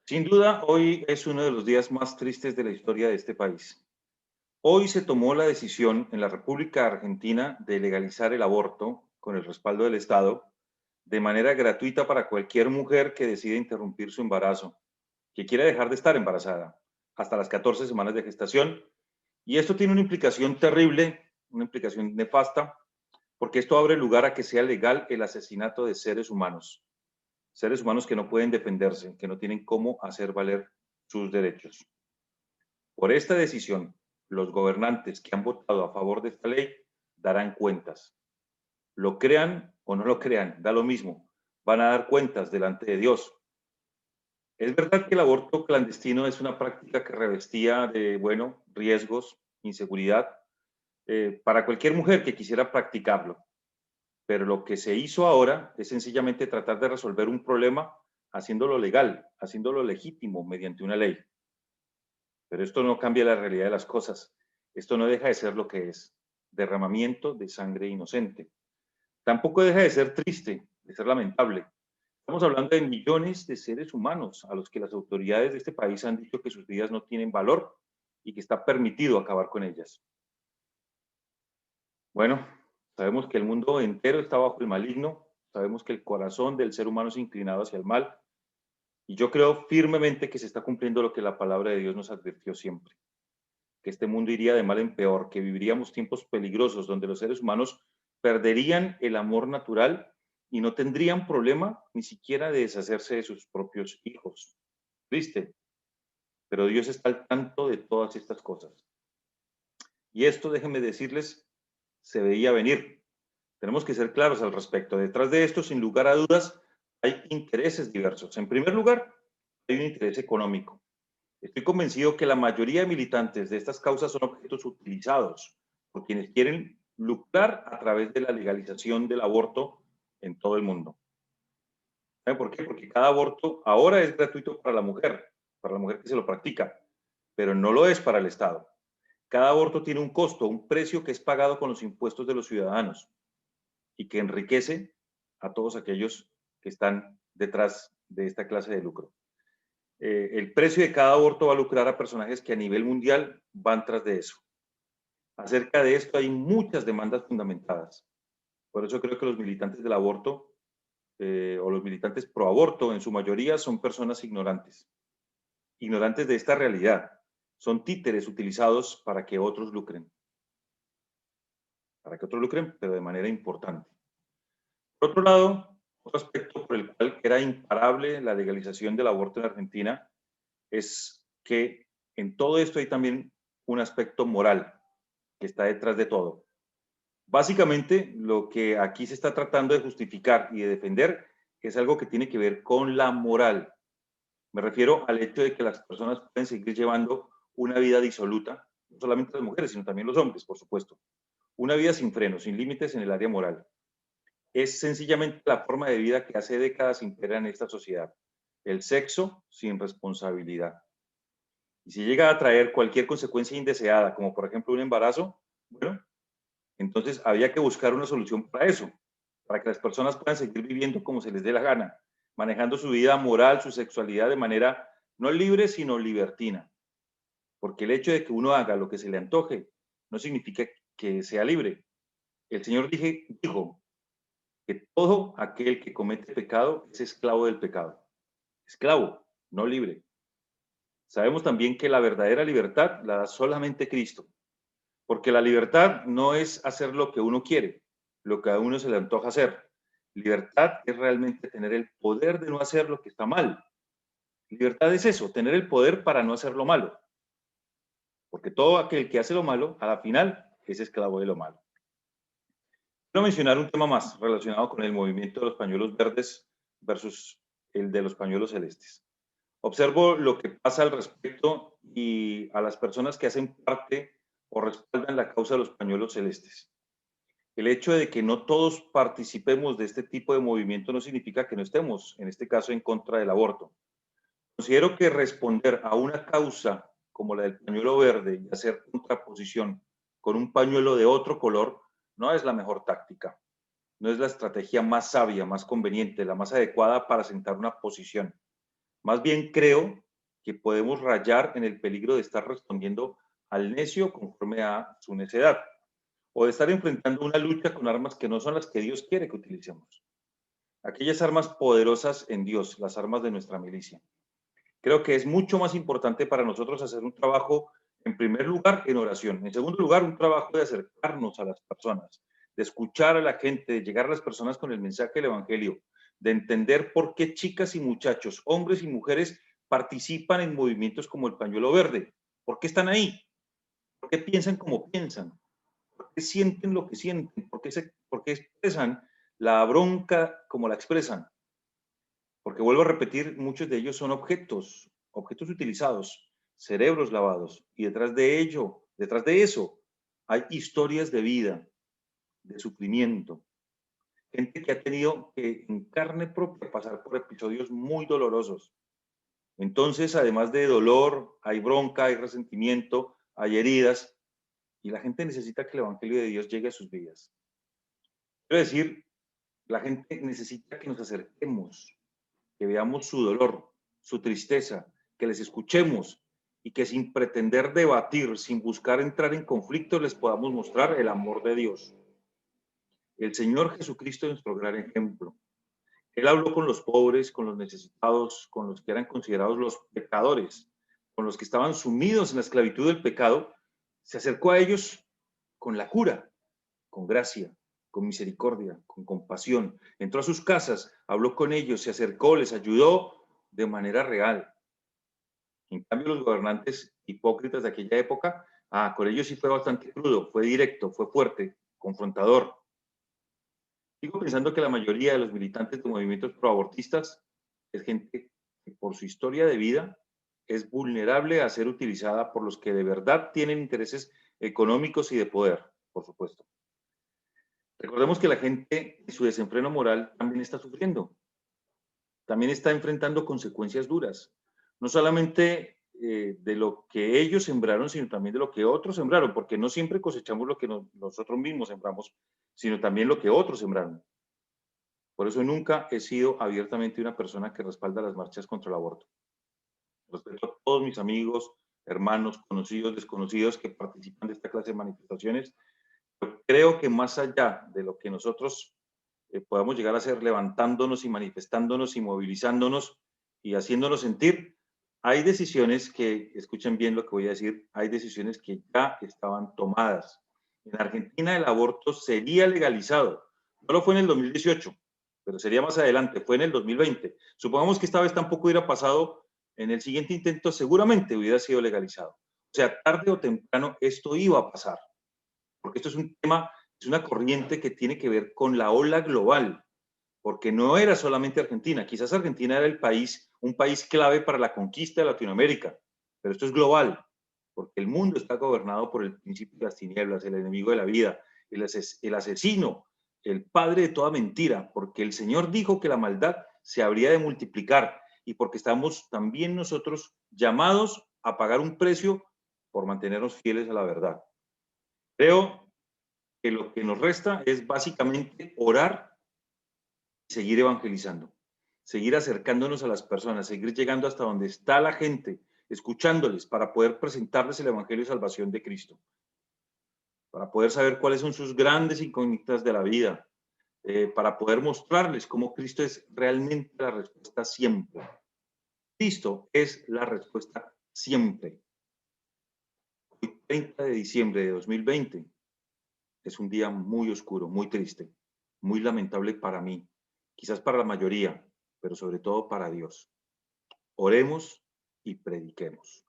Sin duda, hoy es uno de los días más tristes de la historia de este país. Hoy se tomó la decisión en la República Argentina de legalizar el aborto con el respaldo del Estado de manera gratuita para cualquier mujer que decida interrumpir su embarazo, que quiera dejar de estar embarazada hasta las 14 semanas de gestación. Y esto tiene una implicación terrible, una implicación nefasta, porque esto abre lugar a que sea legal el asesinato de seres humanos que no pueden defenderse, que no tienen cómo hacer valer sus derechos. Por esta decisión, los gobernantes que han votado a favor de esta ley darán cuentas. Lo crean o no lo crean, da lo mismo. Van a dar cuentas delante de Dios. Es verdad que el aborto clandestino es una práctica que revestía de, bueno, riesgos, inseguridad, para cualquier mujer que quisiera practicarlo. Pero lo que se hizo ahora es sencillamente tratar de resolver un problema haciéndolo legal, haciéndolo legítimo mediante una ley. Pero esto no cambia la realidad de las cosas. Esto no deja de ser lo que es, derramamiento de sangre inocente. Tampoco deja de ser triste, de ser lamentable. Estamos hablando de millones de seres humanos a los que las autoridades de este país han dicho que sus vidas no tienen valor y que está permitido acabar con ellas. Bueno, sabemos que el mundo entero está bajo el maligno, sabemos que el corazón del ser humano es inclinado hacia el mal, y yo creo firmemente que se está cumpliendo lo que la palabra de Dios nos advirtió siempre, que este mundo iría de mal en peor, que viviríamos tiempos peligrosos donde los seres humanos perderían el amor natural y no tendrían problema ni siquiera de deshacerse de sus propios hijos. Triste, pero Dios está al tanto de todas estas cosas. Y esto, déjenme decirles, se veía venir. Tenemos que ser claros al respecto. Detrás de esto, sin lugar a dudas, hay intereses diversos. En primer lugar, hay un interés económico. Estoy convencido que la mayoría de militantes de estas causas son objetos utilizados por quienes quieren lucrar a través de la legalización del aborto en todo el mundo. ¿Saben por qué? Porque cada aborto ahora es gratuito para la mujer que se lo practica, pero no lo es para el Estado. Cada aborto tiene un costo, un precio que es pagado con los impuestos de los ciudadanos y que enriquece a todos aquellos que están detrás de esta clase de lucro. El precio de cada aborto va a lucrar a personajes que a nivel mundial van tras de eso. Acerca de esto hay muchas demandas fundamentadas. Por eso creo que los militantes del aborto o los militantes pro aborto en su mayoría son personas ignorantes, ignorantes de esta realidad. Son títeres utilizados para que otros lucren, pero de manera importante. Por otro lado, otro aspecto por el cual era imparable la legalización del aborto en Argentina es que en todo esto hay también un aspecto moral que está detrás de todo. Básicamente, lo que aquí se está tratando de justificar y de defender es algo que tiene que ver con la moral. Me refiero al hecho de que las personas pueden seguir llevando una vida disoluta, no solamente las mujeres, sino también los hombres, por supuesto. Una vida sin frenos, sin límites en el área moral. Es sencillamente la forma de vida que hace décadas impera en esta sociedad. El sexo sin responsabilidad. Y si llega a traer cualquier consecuencia indeseada, como por ejemplo un embarazo, bueno, entonces había que buscar una solución para eso, para que las personas puedan seguir viviendo como se les dé la gana, manejando su vida moral, su sexualidad de manera no libre, sino libertina. Porque el hecho de que uno haga lo que se le antoje no significa que sea libre. El Señor dijo que todo aquel que comete pecado es esclavo del pecado. Esclavo, no libre. Sabemos también que la verdadera libertad la da solamente Cristo, porque la libertad no es hacer lo que uno quiere, lo que a uno se le antoja hacer. Libertad es realmente tener el poder de no hacer lo que está mal. Libertad es eso, tener el poder para no hacer lo malo, porque todo aquel que hace lo malo, a la final, es esclavo de lo malo. Quiero mencionar un tema más relacionado con el movimiento de los pañuelos verdes versus el de los pañuelos celestes. Observo lo que pasa al respecto y a las personas que hacen parte o respaldan la causa de los pañuelos celestes. El hecho de que no todos participemos de este tipo de movimiento no significa que no estemos, en este caso, en contra del aborto. Considero que responder a una causa como la del pañuelo verde y hacer contraposición con un pañuelo de otro color no es la mejor táctica, no es la estrategia más sabia, más conveniente, la más adecuada para sentar una posición. Más bien creo que podemos rayar en el peligro de estar respondiendo al necio conforme a su necedad, o de estar enfrentando una lucha con armas que no son las que Dios quiere que utilicemos. Aquellas armas poderosas en Dios, las armas de nuestra milicia. Creo que es mucho más importante para nosotros hacer un trabajo, en primer lugar, en oración. En segundo lugar, un trabajo de acercarnos a las personas, de escuchar a la gente, de llegar a las personas con el mensaje del Evangelio, de entender por qué chicas y muchachos, hombres y mujeres participan en movimientos como el pañuelo verde. ¿Por qué están ahí? ¿Por qué piensan como piensan? ¿Por qué sienten lo que sienten? ¿Por qué expresan la bronca como la expresan? Porque vuelvo a repetir, muchos de ellos son objetos, objetos utilizados, cerebros lavados, y detrás de ello, detrás de eso, hay historias de vida, de sufrimiento, gente que ha tenido que en carne propia pasar por episodios muy dolorosos. Entonces, además de dolor, hay bronca, hay resentimiento, hay heridas, y la gente necesita que el Evangelio de Dios llegue a sus vidas. Quiero decir, la gente necesita que nos acerquemos, que veamos su dolor, su tristeza, que les escuchemos y que sin pretender debatir, sin buscar entrar en conflicto, les podamos mostrar el amor de Dios. El Señor Jesucristo es nuestro gran ejemplo. Él habló con los pobres, con los necesitados, con los que eran considerados los pecadores, con los que estaban sumidos en la esclavitud del pecado. Se acercó a ellos con la cura, con gracia, con misericordia, con compasión. Entró a sus casas, habló con ellos, se acercó, les ayudó de manera real. En cambio, los gobernantes hipócritas de aquella época, con ellos sí fue bastante crudo, fue directo, fue fuerte, confrontador. Sigo pensando que la mayoría de los militantes de movimientos proabortistas es gente que por su historia de vida es vulnerable a ser utilizada por los que de verdad tienen intereses económicos y de poder, por supuesto. Recordemos que la gente en su desenfreno moral también está sufriendo, también está enfrentando consecuencias duras, no solamente de lo que ellos sembraron, sino también de lo que otros sembraron, porque no siempre cosechamos lo que nosotros mismos sembramos, sino también lo que otros sembraron. Por eso nunca he sido abiertamente una persona que respalda las marchas contra el aborto. Respeto a todos mis amigos, hermanos, conocidos, desconocidos que participan de esta clase de manifestaciones. Pero creo que más allá de lo que nosotros podamos llegar a hacer levantándonos y manifestándonos y movilizándonos y haciéndonos sentir, hay decisiones que, escuchen bien lo que voy a decir, hay decisiones que ya estaban tomadas. En Argentina el aborto sería legalizado. No lo fue en el 2018, pero sería más adelante, fue en el 2020. Supongamos que esta vez tampoco hubiera pasado, en el siguiente intento seguramente hubiera sido legalizado. O sea, tarde o temprano esto iba a pasar, porque esto es un tema, es una corriente que tiene que ver con la ola global, porque no era solamente Argentina, quizás Argentina era el país, un país clave para la conquista de Latinoamérica, pero esto es global, porque el mundo está gobernado por el principio de las tinieblas, el enemigo de la vida, el asesino, el padre de toda mentira, porque el Señor dijo que la maldad se habría de multiplicar y porque estamos también nosotros llamados a pagar un precio por mantenernos fieles a la verdad. Creo que lo que nos resta es básicamente orar y seguir evangelizando, seguir acercándonos a las personas, seguir llegando hasta donde está la gente, escuchándoles para poder presentarles el Evangelio de Salvación de Cristo, para poder saber cuáles son sus grandes incógnitas de la vida, para poder mostrarles cómo Cristo es realmente la respuesta siempre. Cristo es la respuesta siempre. Hoy, 30 de diciembre de 2020, es un día muy oscuro, muy triste, muy lamentable para mí, quizás para la mayoría, pero sobre todo para Dios. Oremos y prediquemos.